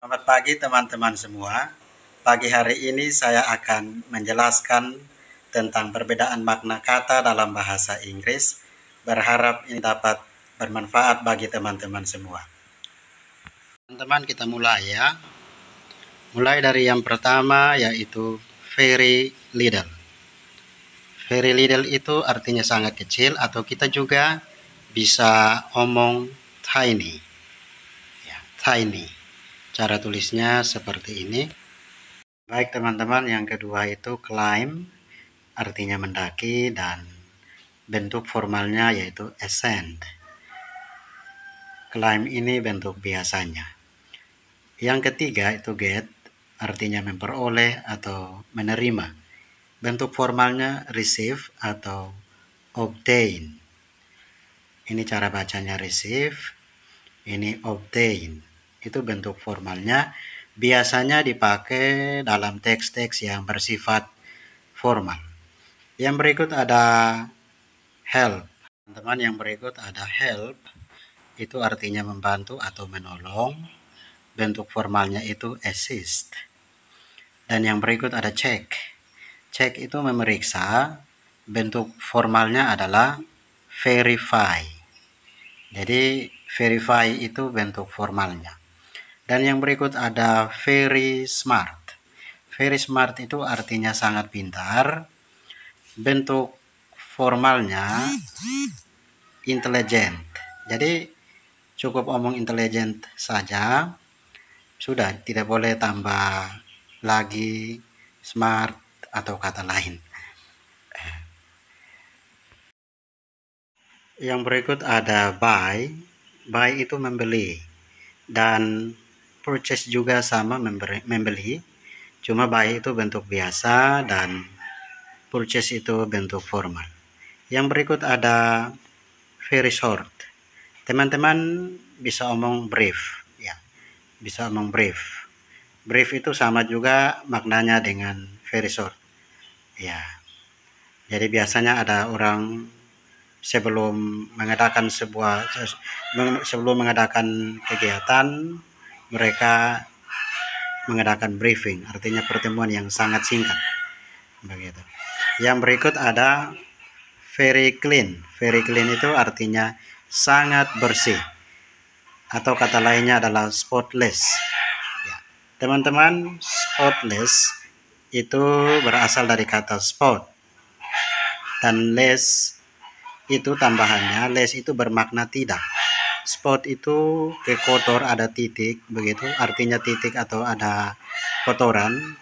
Selamat pagi teman-teman semua. Pagi hari ini saya akan menjelaskan tentang perbedaan makna kata dalam bahasa Inggris. Berharap ini dapat bermanfaat bagi teman-teman semua. Teman-teman, kita mulai ya. Mulai dari yang pertama yaitu very little. Very little itu artinya sangat kecil, atau kita juga bisa omong tiny. Ya, tiny. Cara tulisnya seperti ini. Baik teman-teman, yang kedua itu climb, artinya mendaki, dan bentuk formalnya yaitu ascend. Climb ini bentuk biasanya. Yang ketiga itu get, artinya memperoleh atau menerima. Bentuk formalnya receive atau obtain. Ini cara bacanya receive, ini obtain. Itu bentuk formalnya. Biasanya dipakai dalam teks-teks yang bersifat formal. Yang berikut ada help. Teman-teman, yang berikut ada help. Itu artinya membantu atau menolong. Bentuk formalnya itu assist. Dan yang berikut ada check. Check itu memeriksa. Bentuk formalnya adalah verify. Jadi verify itu bentuk formalnya. Dan yang berikut ada very smart. Very smart itu artinya sangat pintar. Bentuk formalnya intelligent. Jadi cukup omong intelligent saja. Sudah, tidak boleh tambah lagi smart atau kata lain. Yang berikut ada buy. Buy itu membeli. Dan purchase juga sama, membeli. Cuma buy itu bentuk biasa dan purchase itu bentuk formal. Yang berikut ada very short. Teman-teman bisa omong brief, ya. Bisa omong brief. Brief itu sama juga maknanya dengan very short. Ya. Jadi biasanya ada orang sebelum mengadakan kegiatan, mereka mengadakan briefing, artinya pertemuan yang sangat singkat. Begitu. Yang berikut ada very clean. Very clean itu artinya sangat bersih, atau kata lainnya adalah spotless. Ya. Teman-teman, spotless itu berasal dari kata spot, dan less itu tambahannya. Less itu bermakna tidak. Spot itu ke kotor, ada titik, begitu artinya titik atau ada kotoran.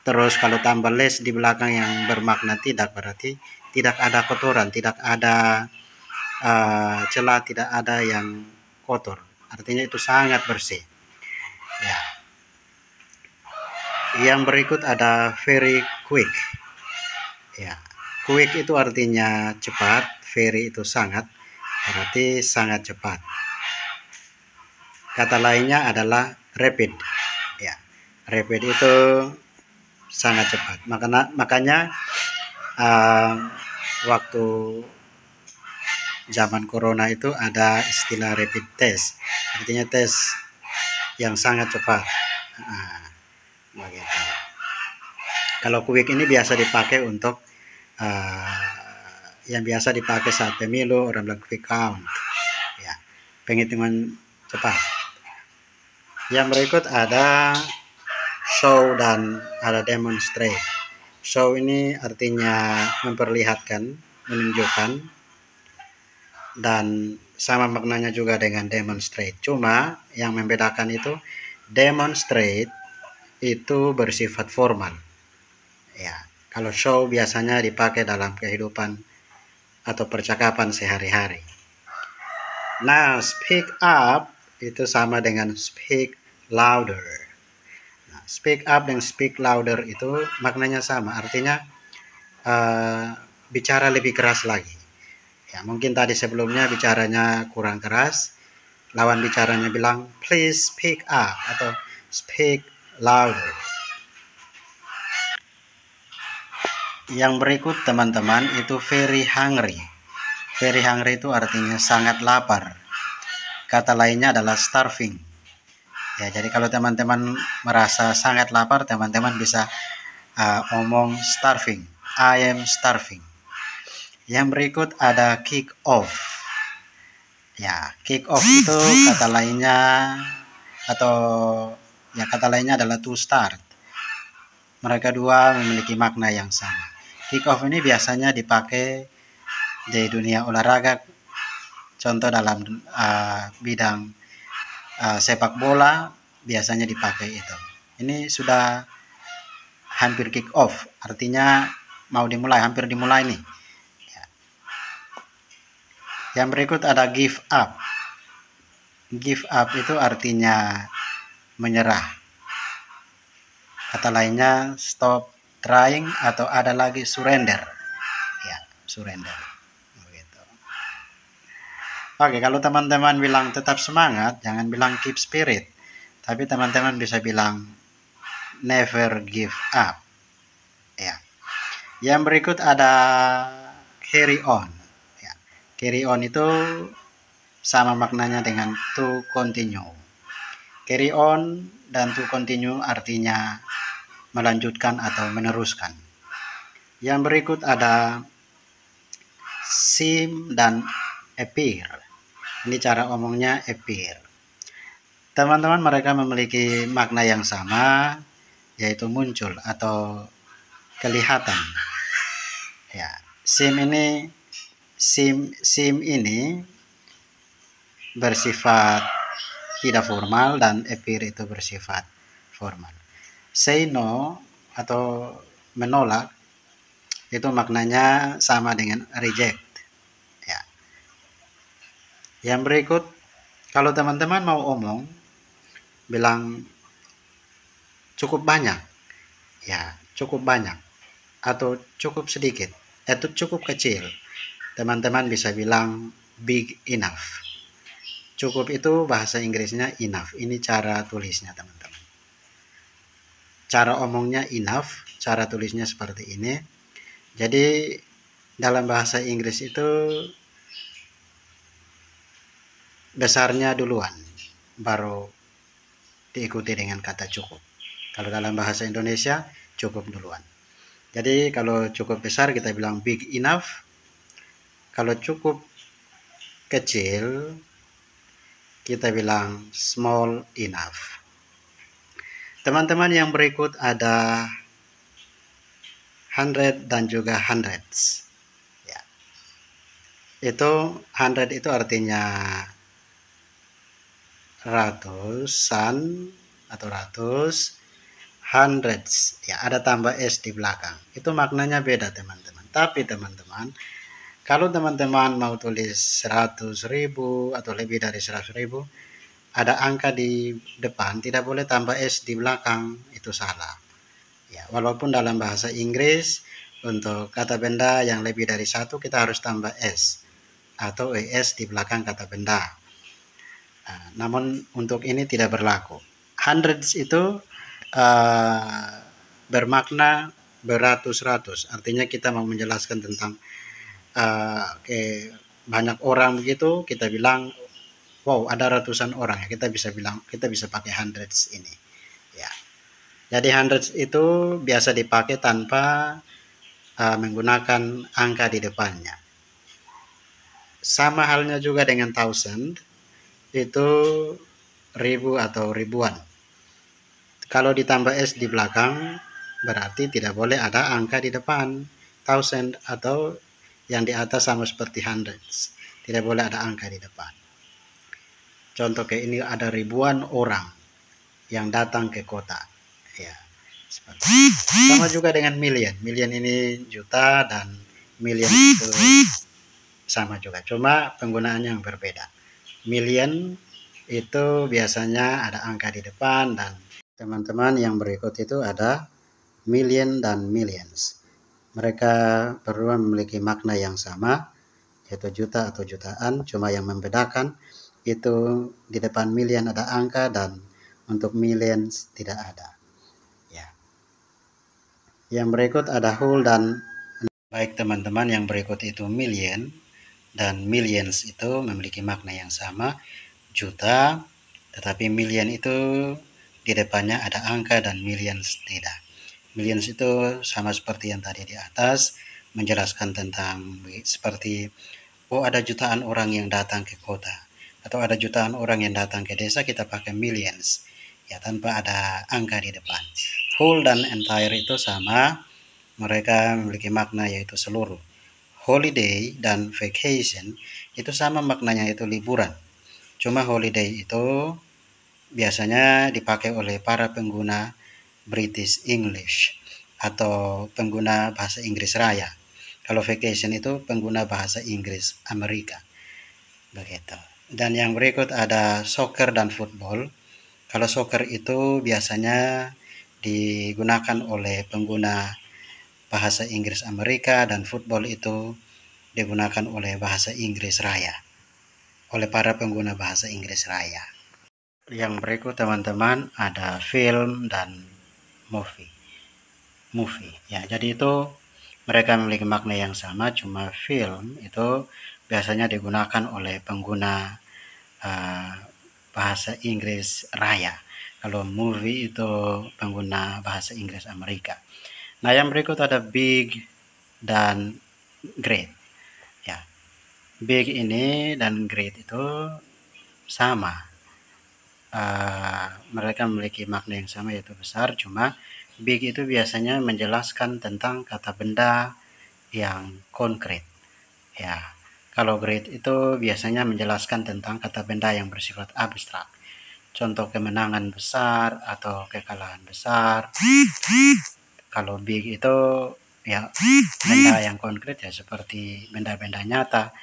Terus kalau tambah less di belakang yang bermakna tidak, berarti tidak ada kotoran, tidak ada celah, tidak ada yang kotor. Artinya itu sangat bersih. Ya. Yang berikut ada very quick. Ya. Quick itu artinya cepat, very itu sangat, berarti sangat cepat. Kata lainnya adalah rapid. Ya. Rapid itu sangat cepat. Makanya waktu zaman corona itu ada istilah rapid test, artinya tes yang sangat cepat. Begitu. Kalau quick ini biasa dipakai untuk yang biasa dipakai saat pemilu, orang bilang quick count, ya, penghitungan cepat. Yang berikut ada show dan ada demonstrate. Show ini artinya memperlihatkan, menunjukkan, dan sama maknanya juga dengan demonstrate. Cuma yang membedakan itu demonstrate itu bersifat formal. Ya, kalau show biasanya dipakai dalam kehidupan atau percakapan sehari-hari. Nah, speak up itu sama dengan speak louder. Nah, speak up dan speak louder itu maknanya sama, artinya bicara lebih keras lagi. Ya, mungkin tadi sebelumnya bicaranya kurang keras, lawan bicaranya bilang please speak up atau speak louder. Yang berikut teman-teman itu very hungry. Very hungry itu artinya sangat lapar. Kata lainnya adalah starving. Ya, jadi kalau teman-teman merasa sangat lapar, teman-teman bisa omong starving. I am starving. Yang berikut ada kick off. Ya, kick off itu kata lainnya atau ya kata lainnya adalah to start. Mereka dua memiliki makna yang sama. Kick off ini biasanya dipakai di dunia olahraga, contoh dalam bidang sepak bola biasanya dipakai itu. Ini sudah hampir kick off, artinya mau dimulai, hampir dimulai nih. Yang berikut ada give up. Give up itu artinya menyerah. Kata lainnya stop trying atau ada lagi surrender. Ya, surrender. Begitu. Oke, kalau teman-teman bilang tetap semangat, jangan bilang keep spirit. Tapi teman-teman bisa bilang never give up. Ya. Yang berikut ada carry on. Ya. Carry on itu sama maknanya dengan to continue. Carry on dan to continue artinya melanjutkan atau meneruskan. Yang berikut ada seem dan appear. Ini cara omongnya appear. Teman-teman, mereka memiliki makna yang sama, yaitu muncul atau kelihatan. Ya, seem ini bersifat tidak formal dan appear itu bersifat formal. Say no atau menolak itu maknanya sama dengan reject. Ya. Yang berikut, kalau teman-teman mau omong, bilang cukup banyak, ya cukup banyak, atau cukup sedikit, itu cukup kecil. Teman-teman bisa bilang big enough. Cukup itu bahasa Inggrisnya enough. Ini cara tulisnya teman-teman. Cara omongnya enough, cara tulisnya seperti ini. Jadi dalam bahasa Inggris itu besarnya duluan, baru diikuti dengan kata cukup. Kalau dalam bahasa Indonesia cukup duluan. Jadi kalau cukup besar kita bilang big enough. Kalau cukup kecil kita bilang small enough. Teman-teman, yang berikut ada hundred dan juga hundreds. Ya. Itu hundred itu artinya ratusan atau ratus. Hundreds, ya ada tambah s di belakang. Itu maknanya beda teman-teman. Tapi teman-teman, kalau teman-teman mau tulis 100.000 atau lebih dari 100.000, ada angka di depan, tidak boleh tambah s di belakang, itu salah. Ya, walaupun dalam bahasa Inggris untuk kata benda yang lebih dari satu kita harus tambah s atau es di belakang kata benda. Nah, namun untuk ini tidak berlaku. Hundreds itu bermakna beratus-ratus. Artinya kita mau menjelaskan tentang banyak orang begitu, kita bilang wow ada ratusan orang, ya kita bisa bilang, kita bisa pakai hundreds ini. Ya. Jadi hundreds itu biasa dipakai tanpa menggunakan angka di depannya. Sama halnya juga dengan thousand, itu ribu atau ribuan. Kalau ditambah s di belakang berarti tidak boleh ada angka di depan. Thousand atau yang di atas sama seperti hundreds, tidak boleh ada angka di depan. Contoh kayak ini, ada ribuan orang yang datang ke kota. Ya, seperti. Sama juga dengan million. Million ini juta dan million itu sama juga. Cuma penggunaannya yang berbeda. Million itu biasanya ada angka di depan, dan teman-teman yang berikut itu ada million dan millions. Mereka berdua memiliki makna yang sama, yaitu juta atau jutaan, cuma yang membedakan itu di depan million ada angka dan untuk millions tidak ada. Ya. Yang berikut ada whole dan baik teman-teman, yang berikut itu million dan millions itu memiliki makna yang sama, juta Tetapi million itu di depannya ada angka dan millions tidak. Millions itu sama seperti yang tadi di atas, menjelaskan tentang seperti ada jutaan orang yang datang ke kota atau ada jutaan orang yang datang ke desa, kita pakai millions ya tanpa ada angka di depan. Whole dan entire itu sama, mereka memiliki makna yaitu seluruh. Holiday dan vacation itu sama maknanya, itu liburan. Cuma holiday itu biasanya dipakai oleh para pengguna British English atau pengguna bahasa Inggris Raya. Kalau vacation itu pengguna bahasa Inggris Amerika. Begitu. Dan yang berikut ada soccer dan football. Kalau soccer itu biasanya digunakan oleh pengguna bahasa Inggris Amerika dan football itu digunakan oleh bahasa Inggris Raya, oleh para pengguna bahasa Inggris Raya. Yang berikut teman-teman ada film dan movie. Ya, jadi itu mereka memiliki makna yang sama, cuma film itu biasanya digunakan oleh pengguna uh, bahasa Inggris Raya. Kalau movie itu pengguna bahasa Inggris Amerika. Nah, yang berikut ada big dan great. Ya, big ini dan great itu sama. Mereka memiliki makna yang sama yaitu besar, cuma big itu biasanya menjelaskan tentang kata benda yang konkret. Ya, kalau great itu biasanya menjelaskan tentang kata benda yang bersifat abstrak. Contoh kemenangan besar atau kekalahan besar. Kalau big itu ya benda yang konkret ya seperti benda-benda nyata,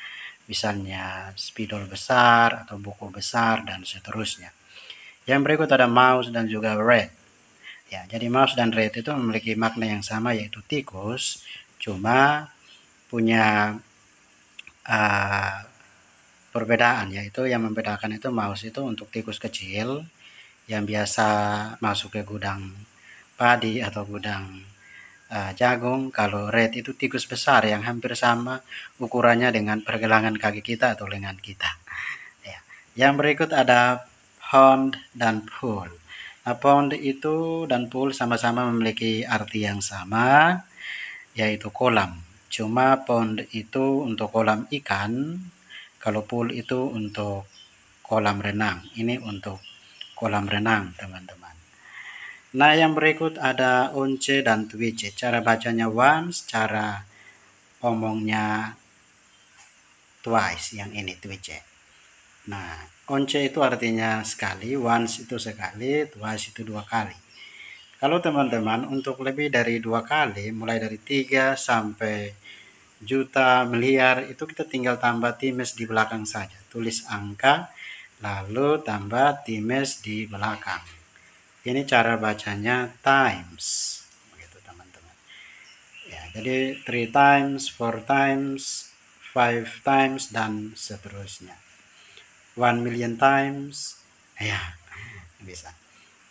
misalnya spidol besar atau buku besar dan seterusnya. Yang berikut ada mouse dan juga rat. Ya, jadi mouse dan rat itu memiliki makna yang sama yaitu tikus, cuma punya uh, perbedaan, yaitu yang membedakan itu mouse itu untuk tikus kecil yang biasa masuk ke gudang padi atau gudang jagung. Kalau rat itu tikus besar yang hampir sama ukurannya dengan pergelangan kaki kita atau lengan kita. Ya. Yang berikut ada pond dan pool. Nah, pond itu dan pool sama-sama memiliki arti yang sama, yaitu kolam. Cuma pond itu untuk kolam ikan, kalau pool itu untuk kolam renang. Ini untuk kolam renang, teman-teman. Nah, yang berikut ada once dan twice. Cara bacanya once, cara omongnya twice. Yang ini twice. Nah, once itu artinya sekali, once itu sekali, twice itu dua kali. Kalau teman-teman untuk lebih dari dua kali, mulai dari 3 sampai juta, miliar, itu kita tinggal tambah times di belakang saja. Tulis angka, lalu tambah times di belakang. Ini cara bacanya times. Begitu teman-teman. Ya, jadi 3 times, 4 times, 5 times, dan seterusnya. 1 million times. Ya, bisa.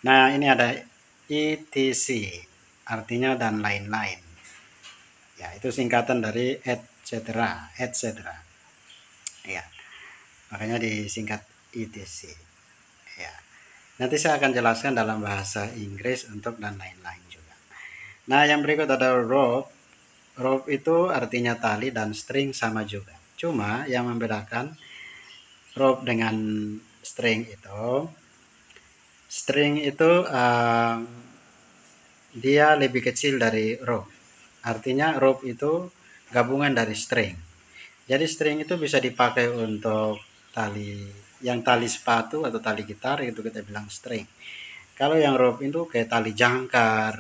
Nah, ini ada etc. Artinya dan lain-lain. Ya, itu singkatan dari etc. Ya, makanya disingkat etc. Ya. Nanti saya akan jelaskan dalam bahasa Inggris untuk dan lain-lain juga. Nah, yang berikut ada rope. Rope itu artinya tali dan string sama juga. Cuma yang membedakan rope dengan string itu dia lebih kecil dari rope. Artinya rope itu gabungan dari string. Jadi string itu bisa dipakai untuk tali sepatu atau tali gitar, itu kita bilang string. Kalau yang rope itu kayak tali jangkar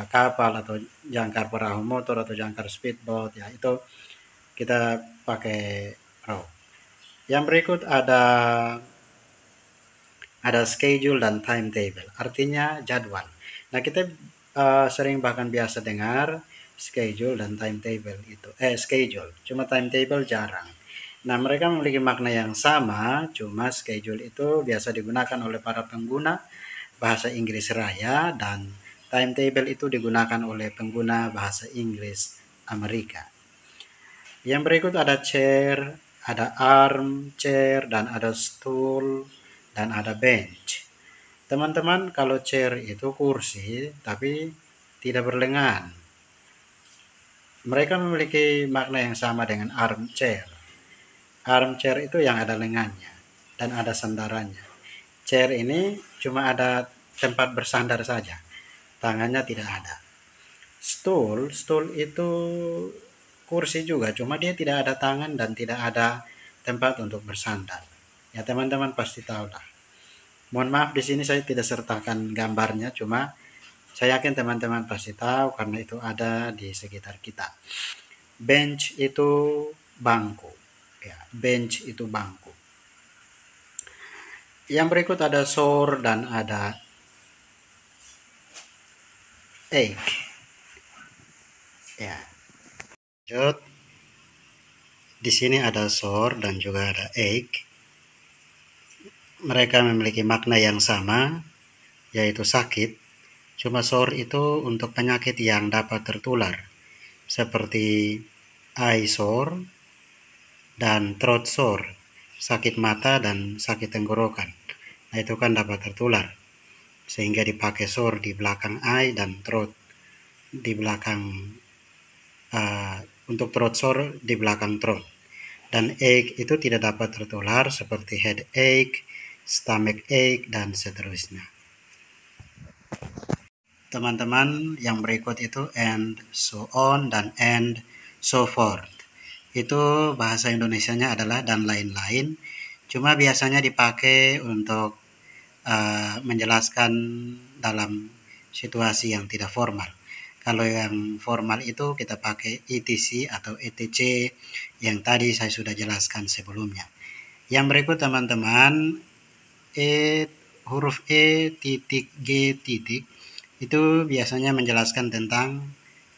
kapal atau jangkar perahu motor atau jangkar speedboat, ya itu kita pakai rope. Yang berikut ada schedule dan timetable, artinya jadwal. Nah, kita sering bahkan biasa dengar schedule dan timetable itu schedule, cuma timetable jarang. Nah, mereka memiliki makna yang sama, cuma schedule itu biasa digunakan oleh para pengguna bahasa Inggris Raya dan timetable itu digunakan oleh pengguna bahasa Inggris Amerika. Yang berikut ada chair, ada arm chair, dan ada stool, dan ada bench. Teman-teman, kalau chair itu kursi tapi tidak berlengan. Mereka memiliki makna yang sama dengan armchair. Armchair itu yang ada lengannya dan ada sandarannya. Chair ini cuma ada tempat bersandar saja, tangannya tidak ada. Stool itu kursi juga, cuma dia tidak ada tangan dan tidak ada tempat untuk bersandar. Ya teman-teman pasti tahu lah. Mohon maaf di sini saya tidak sertakan gambarnya, cuma saya yakin teman-teman pasti tahu karena itu ada di sekitar kita. Bench itu bangku. Ya, bench itu bangku. Yang berikut ada soar dan ada egg. Ya, lanjut. Di sini ada soar dan juga ada egg. Mereka memiliki makna yang sama, yaitu sakit. Cuma soar itu untuk penyakit yang dapat tertular, seperti eye sore dan throat sore, sakit mata dan sakit tenggorokan. Nah, itu kan dapat tertular, sehingga dipakai sore di belakang eye dan throat di belakang untuk throat sore di belakang throat. Dan ache itu tidak dapat tertular seperti headache, stomach ache, dan seterusnya. Teman-teman, yang berikut itu and so on dan and so forth. Itu bahasa Indonesianya adalah dan lain-lain. Cuma biasanya dipakai untuk menjelaskan dalam situasi yang tidak formal. Kalau yang formal itu kita pakai etc atau etc yang tadi saya sudah jelaskan sebelumnya. Yang berikut teman-teman, huruf E titik G titik itu biasanya menjelaskan tentang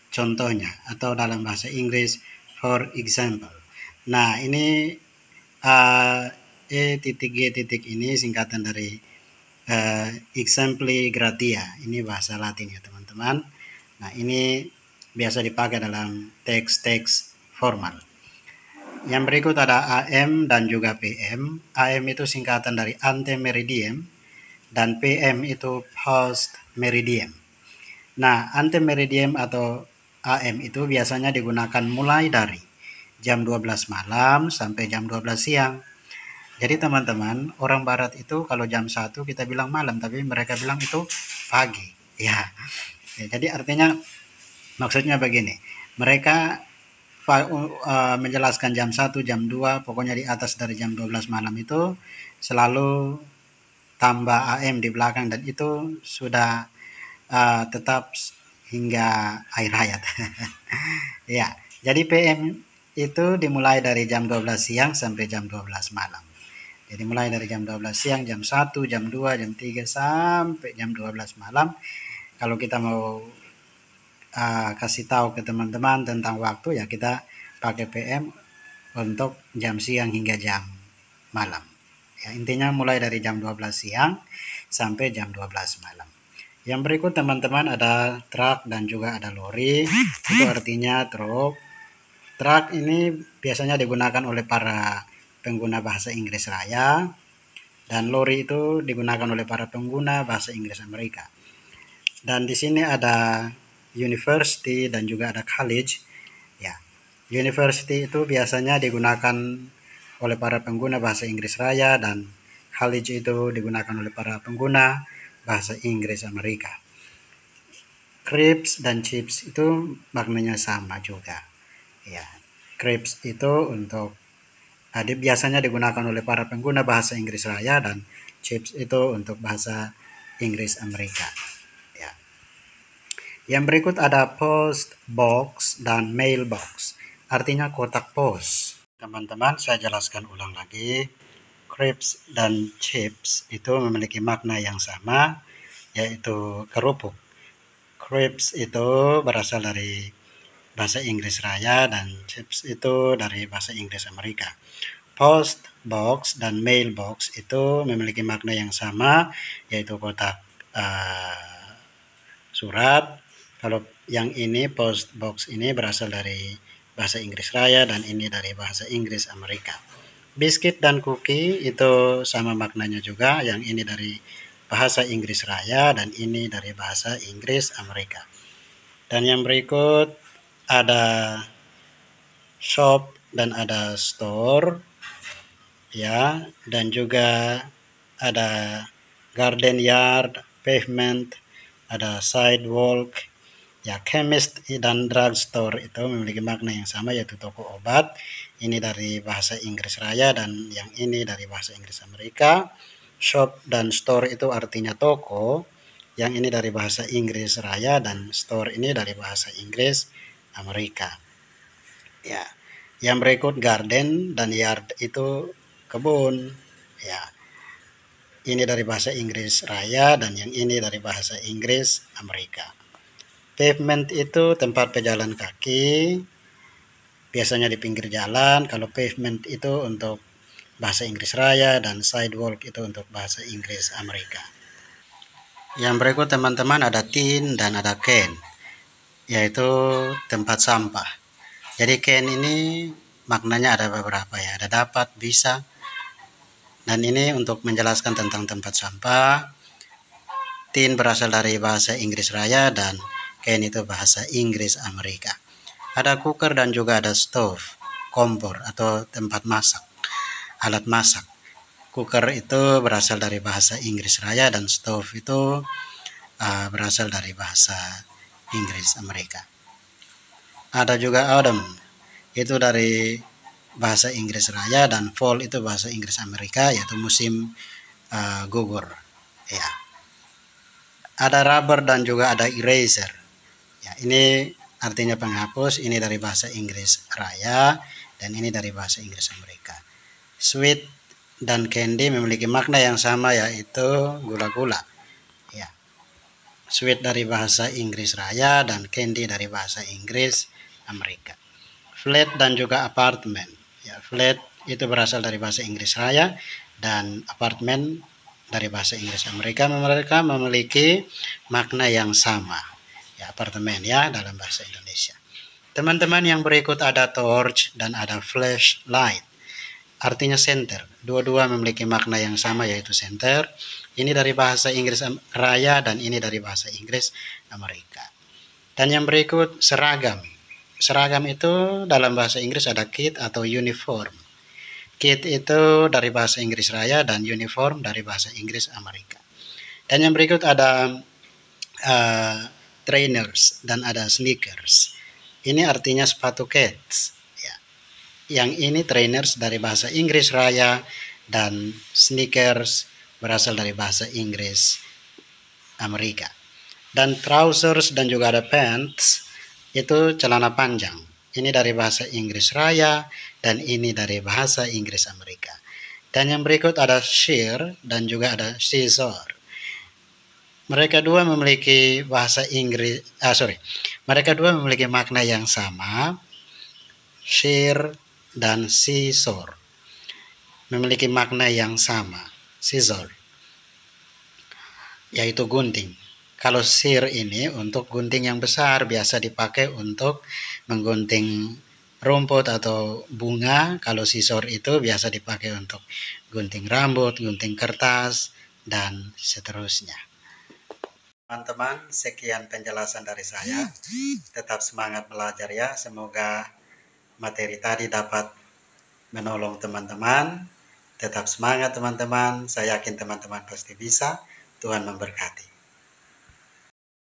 contohnya atau dalam bahasa Inggris for example. Nah, ini E titik G titik ini singkatan dari exempli gratia. Ini bahasa Latin ya teman-teman. Nah, ini biasa dipakai dalam teks-teks formal. Yang berikut ada AM dan juga PM. AM itu singkatan dari ante meridiem dan PM itu post meridiem. Nah, ante meridiem atau AM itu biasanya digunakan mulai dari jam 12 malam sampai jam 12 siang. Jadi teman-teman, orang barat itu kalau jam 1 kita bilang malam, tapi mereka bilang itu pagi. Ya, jadi artinya maksudnya begini, mereka menjelaskan jam 1, jam 2, pokoknya di atas dari jam 12 malam itu selalu tambah AM di belakang dan itu sudah tetap hingga akhir hayat. Ya, jadi PM itu dimulai dari jam 12 siang sampai jam 12 malam. Jadi mulai dari jam 12 siang, jam 1, jam 2, jam 3 sampai jam 12 malam. Kalau kita mau kasih tahu ke teman-teman tentang waktu ya kita pakai PM untuk jam siang hingga jam malam. Ya, intinya mulai dari jam 12 siang sampai jam 12 malam. Yang berikut teman-teman ada truk dan juga ada lori. Itu artinya truk. Truk ini biasanya digunakan oleh para pengguna bahasa Inggris Raya dan lori itu digunakan oleh para pengguna bahasa Inggris Amerika. Dan di sini ada university dan juga ada college. Ya, university itu biasanya digunakan oleh para pengguna bahasa Inggris Raya dan college itu digunakan oleh para pengguna bahasa Inggris Amerika. Crisps dan chips itu maknanya sama juga. Ya, crisps itu untuk biasanya digunakan oleh para pengguna bahasa Inggris Raya dan chips itu untuk bahasa Inggris Amerika. Ya. Yang berikut ada post box dan mailbox. Artinya kotak pos. Teman-teman, saya jelaskan ulang lagi. Crisps dan chips itu memiliki makna yang sama, yaitu kerupuk. Crisps itu berasal dari bahasa Inggris Raya dan chips itu dari bahasa Inggris Amerika. Post box dan mailbox itu memiliki makna yang sama, yaitu kotak surat. Kalau yang ini post box ini berasal dari bahasa Inggris Raya dan ini dari bahasa Inggris Amerika. Biskuit dan cookie itu sama maknanya juga, yang ini dari bahasa Inggris Raya dan ini dari bahasa Inggris Amerika. Dan yang berikut ada shop dan ada store, ya, dan juga ada garden yard, pavement, ada sidewalk, ya. Chemist dan drugstore itu memiliki makna yang sama, yaitu toko obat. Ini dari bahasa Inggris Raya dan yang ini dari bahasa Inggris Amerika. Shop dan store itu artinya toko, yang ini dari bahasa Inggris Raya dan store ini dari bahasa Inggris Amerika. Ya, yang berikut garden dan yard itu kebun. Ya, ini dari bahasa Inggris Raya dan yang ini dari bahasa Inggris Amerika. Pavement itu tempat pejalan kaki, biasanya di pinggir jalan. Kalau pavement itu untuk bahasa Inggris Raya dan sidewalk itu untuk bahasa Inggris Amerika. Yang berikut teman-teman ada tin dan ada can, yaitu tempat sampah. Jadi can ini maknanya ada beberapa, ya, ada dapat, bisa, dan ini untuk menjelaskan tentang tempat sampah. Tin berasal dari bahasa Inggris Raya dan can itu bahasa Inggris Amerika. Ada cooker dan juga ada stove, kompor atau tempat masak, alat masak. Cooker itu berasal dari bahasa Inggris Raya dan stove itu berasal dari bahasa Inggris Amerika. Ada juga autumn, itu dari bahasa Inggris Raya, dan fall itu bahasa Inggris Amerika, yaitu musim gugur. Ya. Ada rubber dan juga ada eraser. Ya, ini artinya penghapus, ini dari bahasa Inggris Raya dan ini dari bahasa Inggris Amerika. Sweet dan candy memiliki makna yang sama, yaitu gula-gula. Ya. Sweet dari bahasa Inggris Raya dan candy dari bahasa Inggris Amerika. Flat dan juga apartemen. Ya, flat itu berasal dari bahasa Inggris Raya dan apartemen dari bahasa Inggris Amerika. Mereka memiliki makna yang sama. Ya, apartemen, ya, dalam bahasa Indonesia. Teman-teman, yang berikut ada torch dan ada flashlight. Artinya center. Dua-dua memiliki makna yang sama, yaitu center. Ini dari bahasa Inggris Raya dan ini dari bahasa Inggris Amerika. Dan yang berikut seragam. Seragam itu dalam bahasa Inggris ada kit atau uniform. Kit itu dari bahasa Inggris Raya dan uniform dari bahasa Inggris Amerika. Dan yang berikut ada trainers dan ada sneakers. Ini artinya sepatu kets. Ya. Yang ini trainers dari bahasa Inggris Raya dan sneakers berasal dari bahasa Inggris Amerika. Dan trousers dan juga ada pants itu celana panjang. Ini dari bahasa Inggris Raya dan ini dari bahasa Inggris Amerika. Dan yang berikut ada shear dan juga ada scissor. Mereka dua memiliki bahasa Inggris, mereka dua memiliki makna yang sama. Shear dan scissor memiliki makna yang sama. Scissor, yaitu gunting. Kalau shear ini untuk gunting yang besar, biasa dipakai untuk menggunting rumput atau bunga. Kalau scissor itu biasa dipakai untuk gunting rambut, gunting kertas, dan seterusnya. Teman-teman, sekian penjelasan dari saya. Tetap semangat belajar, ya. Semoga materi tadi dapat menolong teman-teman. Tetap semangat teman-teman. Saya yakin teman-teman pasti bisa. Tuhan memberkati.